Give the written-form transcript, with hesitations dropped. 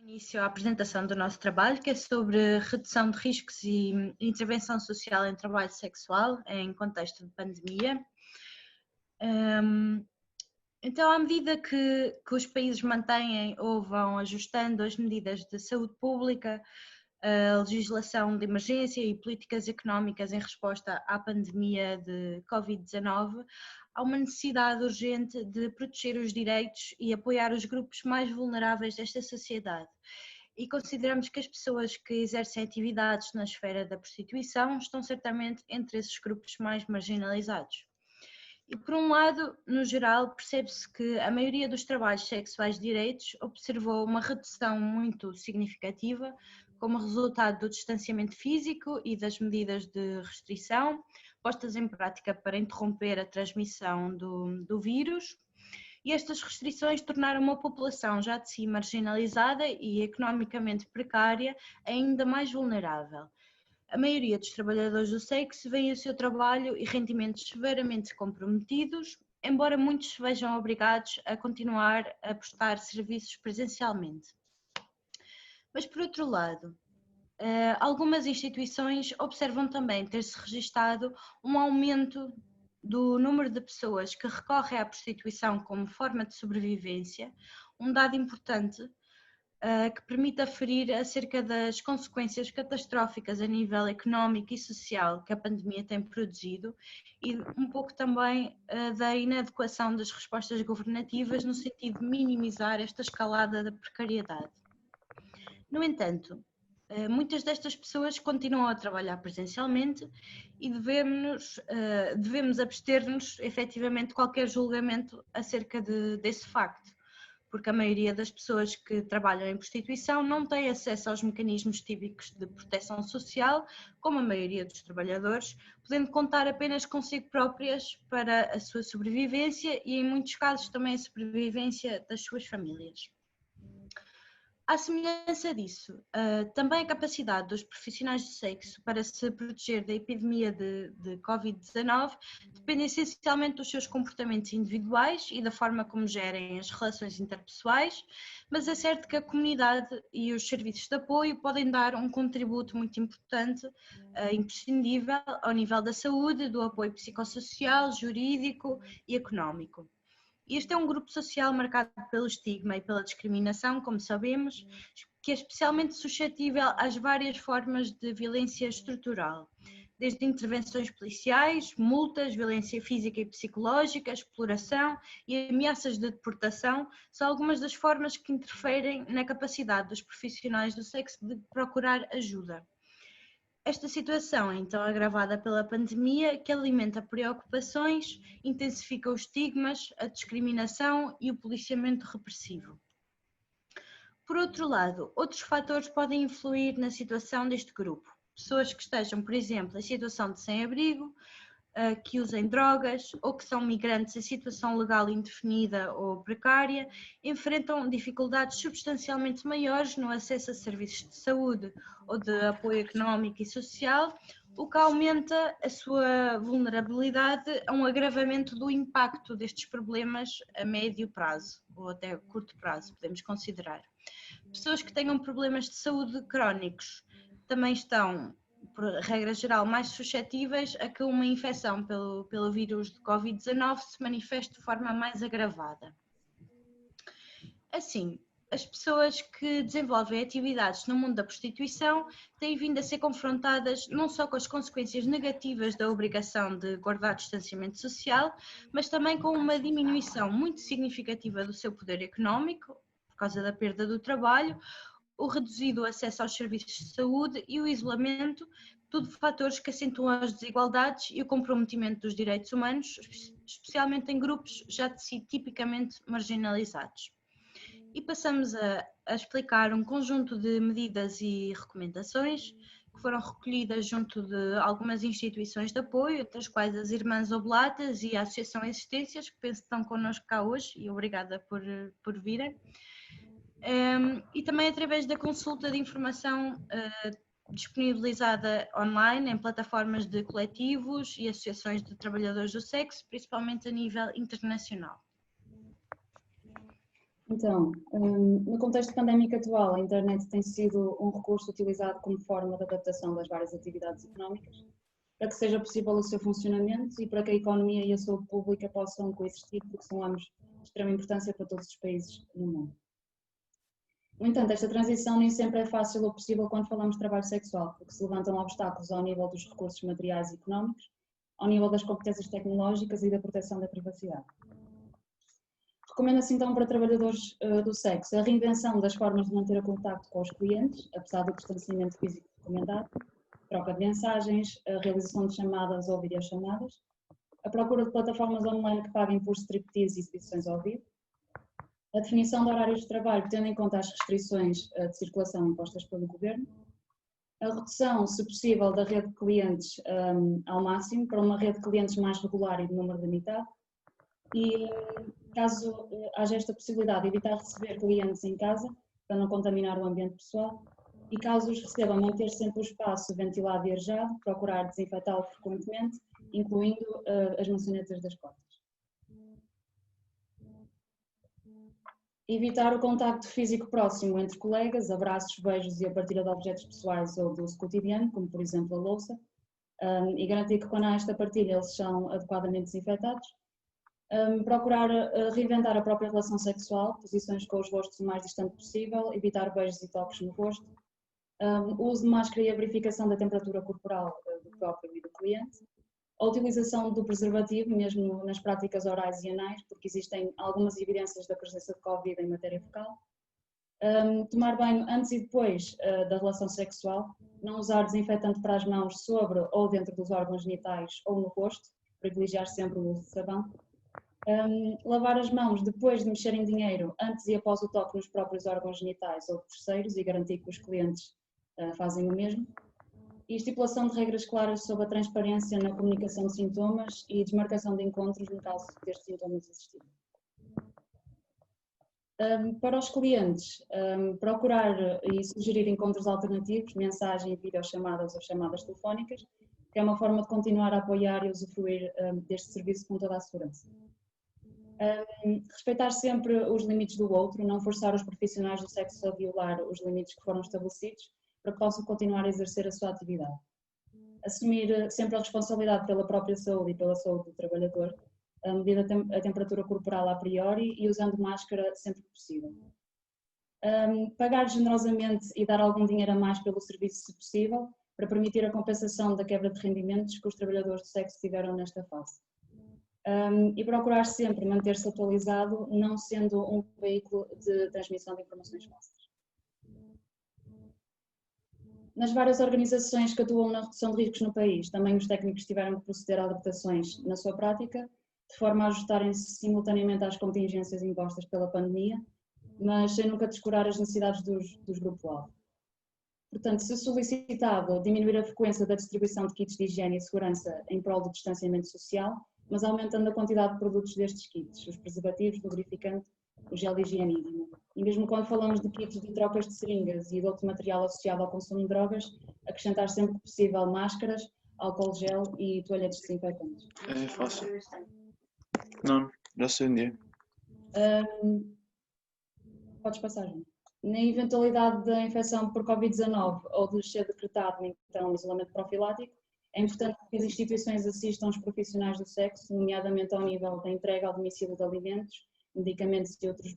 Início à apresentação do nosso trabalho, que é sobre redução de riscos e intervenção social em trabalho sexual em contexto de pandemia. Então, à medida que os países mantêm ou vão ajustando as medidas de saúde pública, a legislação de emergência e políticas económicas em resposta à pandemia de Covid-19, há uma necessidade urgente de proteger os direitos e apoiar os grupos mais vulneráveis desta sociedade. E consideramos que as pessoas que exercem atividades na esfera da prostituição estão certamente entre esses grupos mais marginalizados. E por um lado, no geral, percebe-se que a maioria dos trabalhos sexuais direitos observou uma redução muito significativa como resultado do distanciamento físico e das medidas de restrição postas em prática para interromper a transmissão do vírus. E estas restrições tornaram uma população já de si marginalizada e economicamente precária ainda mais vulnerável. A maioria dos trabalhadores do sexo vê o seu trabalho e rendimentos severamente comprometidos, embora muitos se vejam obrigados a continuar a prestar serviços presencialmente. Mas, por outro lado, algumas instituições observam também ter-se registado um aumento do número de pessoas que recorrem à prostituição como forma de sobrevivência, um dado importante que permite aferir acerca das consequências catastróficas a nível económico e social que a pandemia tem produzido e um pouco também da inadequação das respostas governativas no sentido de minimizar esta escalada da precariedade. No entanto, muitas destas pessoas continuam a trabalhar presencialmente e devemos abster-nos efetivamente de qualquer julgamento acerca desse facto, porque a maioria das pessoas que trabalham em prostituição não tem acesso aos mecanismos típicos de proteção social, como a maioria dos trabalhadores, podendo contar apenas consigo próprias para a sua sobrevivência e, em muitos casos, também a sobrevivência das suas famílias. À semelhança disso, também a capacidade dos profissionais do sexo para se proteger da epidemia de Covid-19 depende essencialmente dos seus comportamentos individuais e da forma como gerem as relações interpessoais, mas é certo que a comunidade e os serviços de apoio podem dar um contributo muito importante, imprescindível, ao nível da saúde, do apoio psicossocial, jurídico e económico. Este é um grupo social marcado pelo estigma e pela discriminação, como sabemos, que é especialmente suscetível às várias formas de violência estrutural, desde intervenções policiais, multas, violência física e psicológica, exploração e ameaças de deportação, são algumas das formas que interferem na capacidade dos profissionais do sexo de procurar ajuda. Esta situação é então agravada pela pandemia, que alimenta preocupações, intensifica os estigmas, a discriminação e o policiamento repressivo. Por outro lado, outros fatores podem influir na situação deste grupo. Pessoas que estejam, por exemplo, em situação de sem-abrigo, que usem drogas ou que são migrantes em situação legal indefinida ou precária, enfrentam dificuldades substancialmente maiores no acesso a serviços de saúde ou de apoio económico e social, o que aumenta a sua vulnerabilidade a um agravamento do impacto destes problemas a médio prazo ou até a curto prazo, podemos considerar. Pessoas que tenham problemas de saúde crónicos também estão, por regra geral, mais suscetíveis a que uma infecção pelo vírus de Covid-19 se manifeste de forma mais agravada. Assim, as pessoas que desenvolvem atividades no mundo da prostituição têm vindo a ser confrontadas não só com as consequências negativas da obrigação de guardar distanciamento social, mas também com uma diminuição muito significativa do seu poder económico, por causa da perda do trabalho, o reduzido acesso aos serviços de saúde e o isolamento, tudo fatores que acentuam as desigualdades e o comprometimento dos direitos humanos, especialmente em grupos já de si tipicamente marginalizados. E passamos a explicar um conjunto de medidas e recomendações que foram recolhidas junto de algumas instituições de apoio, entre as quais as Irmãs Oblatas e a Associação Existências, que penso que estão connosco cá hoje, e obrigada por virem. E também através da consulta de informação disponibilizada online em plataformas de coletivos e associações de trabalhadores do sexo, principalmente a nível internacional. Então, no contexto pandémico atual, a internet tem sido um recurso utilizado como forma de adaptação das várias atividades económicas, para que seja possível o seu funcionamento e para que a economia e a saúde pública possam coexistir, porque são ambos de extrema importância para todos os países no mundo. No entanto, esta transição nem sempre é fácil ou possível quando falamos de trabalho sexual, porque se levantam obstáculos ao nível dos recursos materiais e económicos, ao nível das competências tecnológicas e da proteção da privacidade. Recomenda-se então para trabalhadores do sexo a reinvenção das formas de manter o contacto com os clientes, apesar do distanciamento físico recomendado, troca de mensagens, a realização de chamadas ou videochamadas, a procura de plataformas online que paguem por striptease e exibições ao vivo, a definição de horários de trabalho tendo em conta as restrições de circulação impostas pelo governo, a redução, se possível, da rede de clientes ao máximo para uma rede de clientes mais regular e de número limitado e, caso haja esta possibilidade, evitar receber clientes em casa para não contaminar o ambiente pessoal e, caso os recebam, manter sempre o espaço ventilado e arejado, procurar desinfetá-lo frequentemente, incluindo as maçanetas das portas. Evitar o contacto físico próximo entre colegas, abraços, beijos e a partilha de objetos pessoais ou do uso cotidiano, como por exemplo a louça, e garantir que quando há esta partilha eles são adequadamente desinfetados. Procurar reinventar a própria relação sexual, posições com os rostos o mais distante possível, evitar beijos e toques no rosto, o uso de máscara e a verificação da temperatura corporal do próprio e do cliente, a utilização do preservativo, mesmo nas práticas orais e anais, porque existem algumas evidências da presença de Covid em matéria fecal, tomar banho antes e depois da relação sexual, não usar desinfetante para as mãos sobre ou dentro dos órgãos genitais ou no rosto, privilegiar sempre o uso de sabão, lavar as mãos depois de mexer em dinheiro, antes e após o toque nos próprios órgãos genitais ou de terceiros e garantir que os clientes fazem o mesmo. E estipulação de regras claras sobre a transparência na comunicação de sintomas e desmarcação de encontros no caso destes sintomas existirem. Para os clientes, procurar e sugerir encontros alternativos, mensagens, videochamadas ou chamadas telefónicas, que é uma forma de continuar a apoiar e usufruir deste serviço com toda a segurança. Respeitar sempre os limites do outro, não forçar os profissionais do sexo a violar os limites que foram estabelecidos, para que possam continuar a exercer a sua atividade. Assumir sempre a responsabilidade pela própria saúde e pela saúde do trabalhador, medir a temperatura corporal a priori e usando máscara sempre que possível. Pagar generosamente e dar algum dinheiro a mais pelo serviço, se possível, para permitir a compensação da quebra de rendimentos que os trabalhadores do sexo tiveram nesta fase. E procurar sempre manter-se atualizado, não sendo um veículo de transmissão de informações falsas. Nas várias organizações que atuam na redução de riscos no país, também os técnicos tiveram que proceder a adaptações na sua prática, de forma a ajustarem-se simultaneamente às contingências impostas pela pandemia, mas sem nunca descurar as necessidades dos grupos-alvo. Portanto, se solicitado, diminuir a frequência da distribuição de kits de higiene e segurança em prol do distanciamento social, mas aumentando a quantidade de produtos destes kits, os preservativos, lubrificante, o gel higiênico. E mesmo quando falamos de kits de trocas de seringas e de outro material associado ao consumo de drogas, acrescentar sempre que possível máscaras, álcool gel e toalhetes desinfetantes. É fácil. Não, já sei um dia. Podes passar, João. Na eventualidade da infecção por Covid-19 ou de ser decretado então isolamento profilático, é importante que as instituições assistam os profissionais do sexo, nomeadamente ao nível da entrega ao domicílio de alimentos, medicamentos e outros